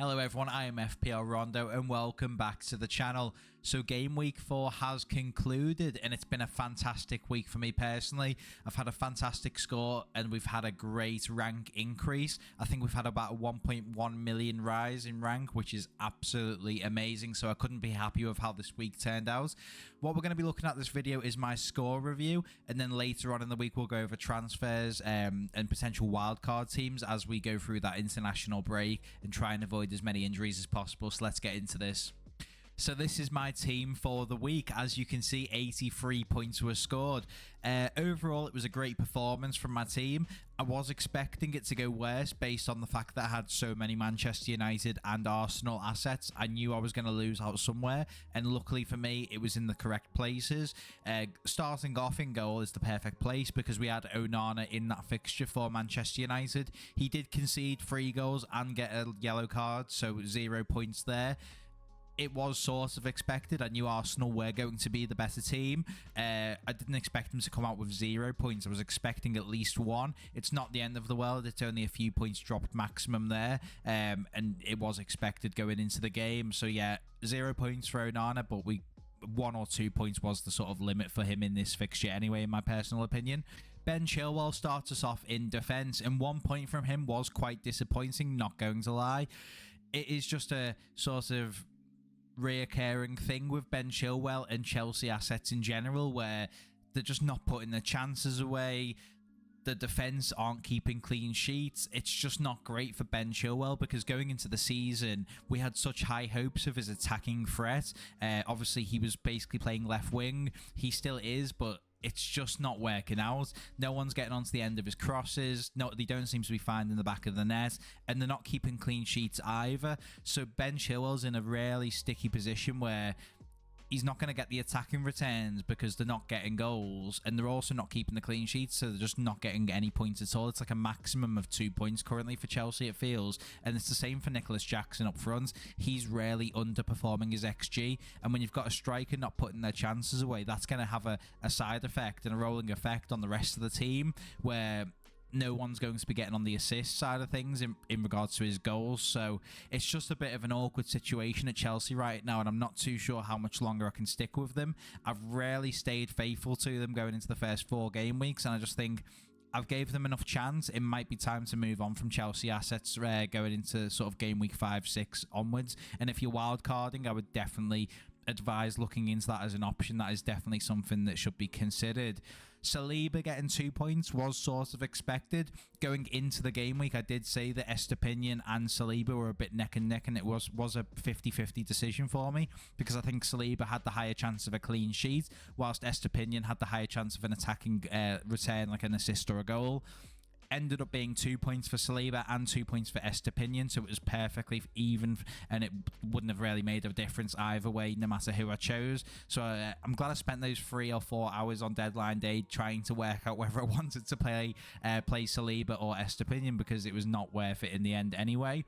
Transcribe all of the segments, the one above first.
Hello everyone, I am FPL Rondo and welcome back to the channel. So game week 4 has concluded and it's been a fantastic week for me personally. I've had a fantastic score and we've had a great rank increase. I think we've had about a 1.1 million rise in rank, which is absolutely amazing. So I couldn't be happy with how this week turned out. What we're going to be looking at this video is my score review, and then later on in the week we'll go over transfers and potential wildcard teams as we go through that international break and try and avoid as many injuries as possible. So let's get into this. So this is my team for the week. As you can see, 83 points were scored. Overall, it was a great performance from my team. I was expecting it to go worse based on the fact that I had so many Manchester United and Arsenal assets. I knew I was going to lose out somewhere, and luckily for me, it was in the correct places. Starting off in goal is the perfect place because we had Onana in that fixture for Manchester United. He did concede 3 goals and get a yellow card, so 0 points there. It was sort of expected. I knew Arsenal were going to be the better team. I didn't expect them to come out with 0 points. I was expecting at least 1. It's not the end of the world. It's only a few points dropped maximum there. And it was expected going into the game. So yeah, 0 points for Onana, but 1 or 2 points was the sort of limit for him in this fixture anyway, in my personal opinion. Ben Chilwell starts us off in defence, and 1 point from him was quite disappointing, not going to lie. It is just a sort of reoccurring thing with Ben Chilwell and Chelsea assets in general, where they're just not putting the chances away. The defense aren't keeping clean sheets. It's just not great for Ben Chilwell because going into the season, we had such high hopes of his attacking threat. Obviously, he was basically playing left wing. He still is, but it's just not working out. No one's getting onto the end of his crosses. No, they don't seem to be finding the back of the net, and they're not keeping clean sheets either. So Ben Chilwell's in a really sticky position where he's not going to get the attacking returns because they're not getting goals, and they're also not keeping the clean sheets, so they're just not getting any points at all. It's like a maximum of 2 points currently for Chelsea, it feels, and it's the same for Nicholas Jackson up front. He's really underperforming his XG, and when you've got a striker not putting their chances away, that's going to have a side effect and a rolling effect on the rest of the team, where no one's going to be getting on the assist side of things in regards to his goals. So it's just a bit of an awkward situation at Chelsea right now, and I'm not too sure how much longer I can stick with them. I've rarely stayed faithful to them going into the first 4 game weeks, and I just think I've gave them enough chance. It might be time to move on from Chelsea assets going into sort of game week 5, 6 onwards. And if you're wildcarding, I would definitely advise looking into that as an option. That is definitely something that should be considered. Saliba getting 2 points was sort of expected. Going into the game week, I did say that Estepinian and Saliba were a bit neck and neck, and it was a 50-50 decision for me because I think Saliba had the higher chance of a clean sheet, whilst Estepinian had the higher chance of an attacking return, like an assist or a goal. Ended up being 2 points for Saliba and 2 points for Estepinian, so it was perfectly even, and it wouldn't have really made a difference either way, no matter who I chose. So I'm glad I spent those 3 or 4 hours on deadline day trying to work out whether I wanted to play Saliba or Estepinian, because it was not worth it in the end anyway.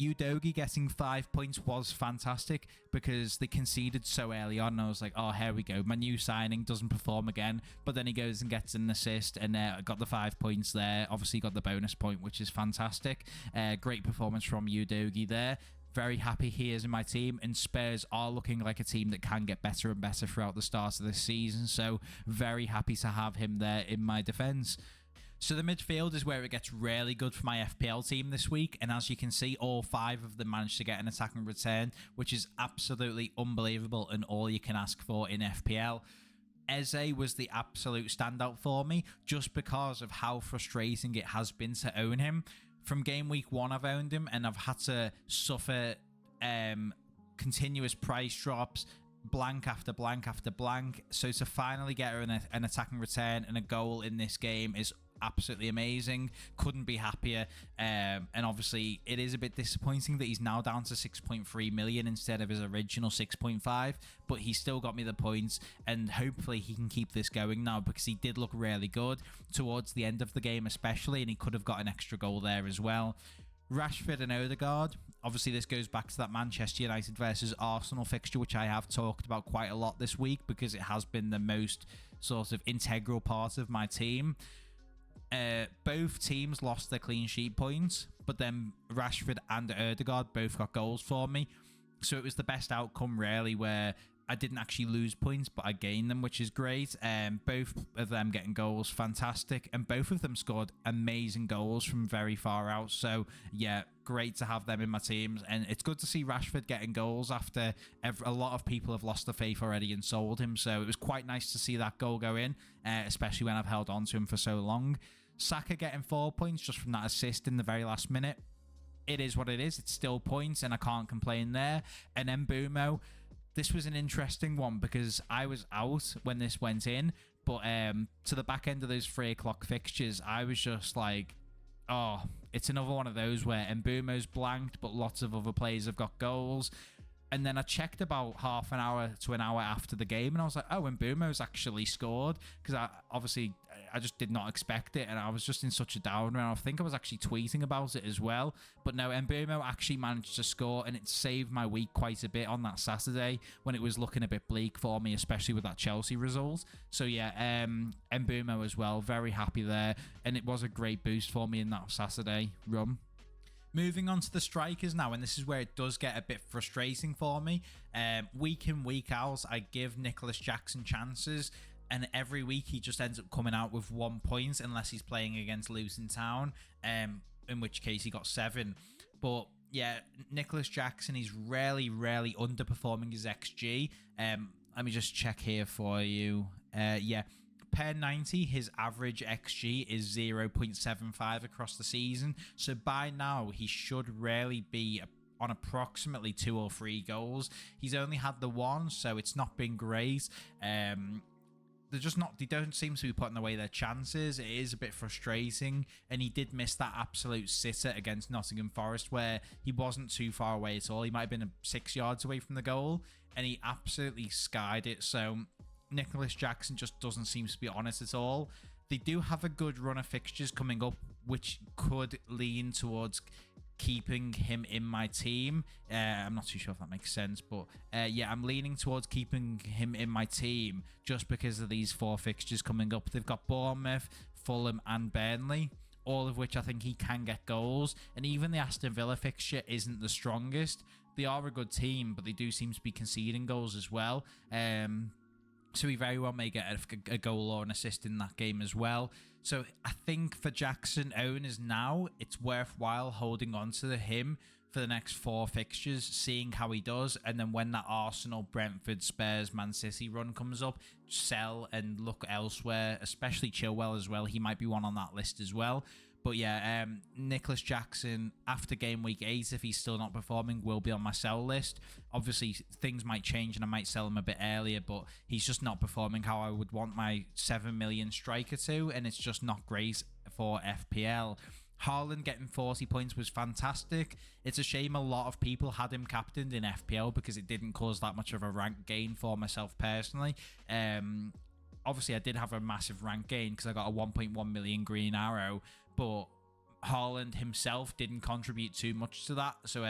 Udogie getting 5 points was fantastic because they conceded so early on, and I was like, oh, here we go, my new signing doesn't perform again. But then he goes and gets an assist, and got the 5 points there. Obviously got the bonus point, which is fantastic. Great performance from Udogie there. Very happy he is in my team, and Spurs are looking like a team that can get better and better throughout the start of this season, so very happy to have him there in my defence. So the midfield is where it gets really good for my FPL team this week, and as you can see, all 5 of them managed to get an attacking return, which is absolutely unbelievable and all you can ask for in FPL. Eze was the absolute standout for me, just because of how frustrating it has been to own him. From game week 1 I've owned him, and I've had to suffer continuous price drops, blank after blank after blank. So to finally get an attacking return and a goal in this game is absolutely amazing. Couldn't be happier. And obviously it is a bit disappointing that he's now down to 6.3 million instead of his original 6.5, but he still got me the points, and hopefully he can keep this going now because he did look really good towards the end of the game especially, and he could have got an extra goal there as well. Rashford and Odegaard, obviously this goes back to that Manchester United versus Arsenal fixture, which I have talked about quite a lot this week because it has been the most sort of integral part of my team. Both teams lost their clean sheet points, but then Rashford and Ødegaard both got goals for me. So it was the best outcome, really, where I didn't actually lose points, but I gained them, which is great. Both of them getting goals, fantastic. And both of them scored amazing goals from very far out. So, yeah, great to have them in my teams. And it's good to see Rashford getting goals after a lot of people have lost the faith already and sold him. So it was quite nice to see that goal go in, especially when I've held on to him for so long. Saka getting 4 points just from that assist in the very last minute. It is what it is. It's still points, and I can't complain there. And then Mbumo. This was an interesting one because I was out when this went in, but to the back end of those 3 o'clock fixtures, I was just like, oh, it's another one of those where Mbumo's blanked, but lots of other players have got goals. And then I checked about half an hour to an hour after the game, and I was like, oh, Mbumo's actually scored, because I just did not expect it, and I was just in such a downer, and I think I was actually tweeting about it as well. But no, Mbumo actually managed to score, and it saved my week quite a bit on that Saturday when it was looking a bit bleak for me, especially with that Chelsea result. So yeah, Mbumo as well, very happy there, and it was a great boost for me in that Saturday run. Moving on to the strikers now, and this is where it does get a bit frustrating for me. Week in, week out, I give Nicholas Jackson chances, and every week he just ends up coming out with 1 point unless he's playing against Luton Town, in which case he got 7. But yeah, Nicholas Jackson, he's rarely underperforming his XG. Let me just check here for you. Yeah. Per 90, his average XG is 0.75 across the season. So by now, he should rarely be on approximately 2 or 3 goals. He's only had the 1, so it's not been great. They don't seem to be putting away their chances. It is a bit frustrating. And he did miss that absolute sitter against Nottingham Forest where he wasn't too far away at all. He might have been 6 yards away from the goal, and he absolutely skied it. So Nicholas Jackson just doesn't seem to be on it at all. They do have a good run of fixtures coming up, which could lean towards keeping him in my team. I'm not too sure if that makes sense, but yeah, I'm leaning towards keeping him in my team just because of these 4 fixtures coming up. They've got Bournemouth, Fulham and Burnley, all of which I think he can get goals. And even the Aston Villa fixture isn't the strongest. They are a good team, but they do seem to be conceding goals as well. So he very well may get a goal or an assist in that game as well. So I think for Jackson owners now, it's worthwhile holding on to him for the next 4 fixtures, seeing how he does. And then when that Arsenal, Brentford, Spurs, Man City run comes up, sell and look elsewhere, especially Chilwell as well. He might be one on that list as well. But yeah, Nicholas Jackson, after game week 8, if he's still not performing, will be on my sell list. Obviously, things might change and I might sell him a bit earlier, but he's just not performing how I would want my 7 million striker to, and it's just not great for FPL. Haaland getting 40 points was fantastic. It's a shame a lot of people had him captained in FPL because it didn't cause that much of a rank gain for myself personally. Obviously, I did have a massive rank gain because I got a 1.1 million green arrow, but Haaland himself didn't contribute too much to that. So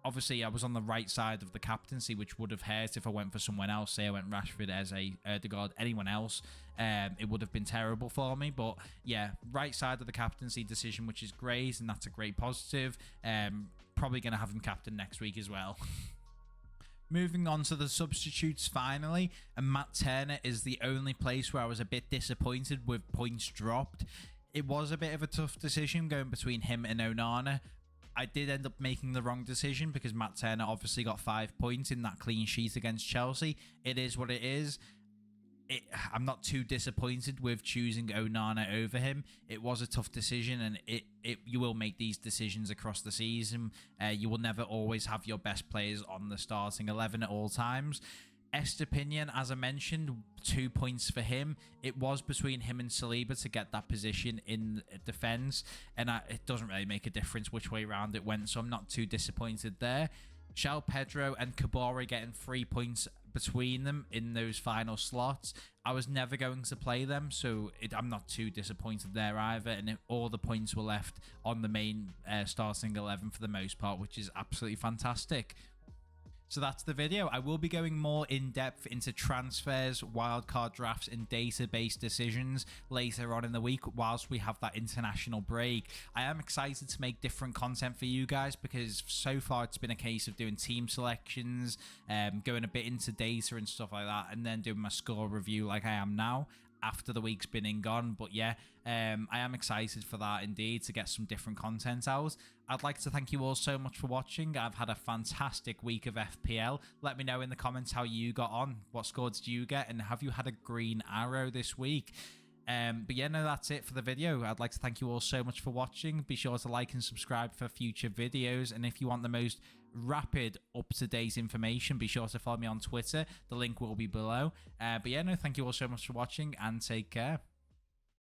obviously, I was on the right side of the captaincy, which would have hurt if I went for someone else. Say I went Rashford, Eze, Ødegaard, anyone else. It would have been terrible for me. But yeah, right side of the captaincy decision, which is great, and that's a great positive. Probably going to have him captain next week as well. Moving on to the substitutes finally, and Matt Turner is the only place where I was a bit disappointed with points dropped. It was a bit of a tough decision going between him and Onana. I did end up making the wrong decision because Matt Turner obviously got 5 points in that clean sheet against Chelsea. It is what it is. I'm not too disappointed with choosing Onana over him. It was a tough decision, and you will make these decisions across the season. You will never always have your best players on the starting 11 at all times. Estepinian, as I mentioned, 2 points for him. It was between him and Saliba to get that position in defence, and it doesn't really make a difference which way around it went, so I'm not too disappointed there. João Pedro and Kabore getting 3 points between them in those final slots. I was never going to play them, so I'm not too disappointed there either, and all the points were left on the main starting 11 for the most part, which is absolutely fantastic. So that's the video. I will be going more in depth into transfers, wildcard drafts, and database decisions later on in the week whilst we have that international break. I am excited to make different content for you guys because so far it's been a case of doing team selections, going a bit into data and stuff like that, and then doing my score review like I am now after the week's been and gone. But yeah, I am excited for that indeed, to get some different content out. I'd like to thank you all so much for watching. I've had a fantastic week of FPL. Let me know in the comments how you got on. What score did you get, and have you had a green arrow this week? But yeah, no, that's it for the video. I'd like to thank you all so much for watching. Be sure to like and subscribe for future videos, and if you want the most rapid, up-to-date information, be sure to follow me on Twitter. The link will be below. But yeah, no, thank you all so much for watching, and take care.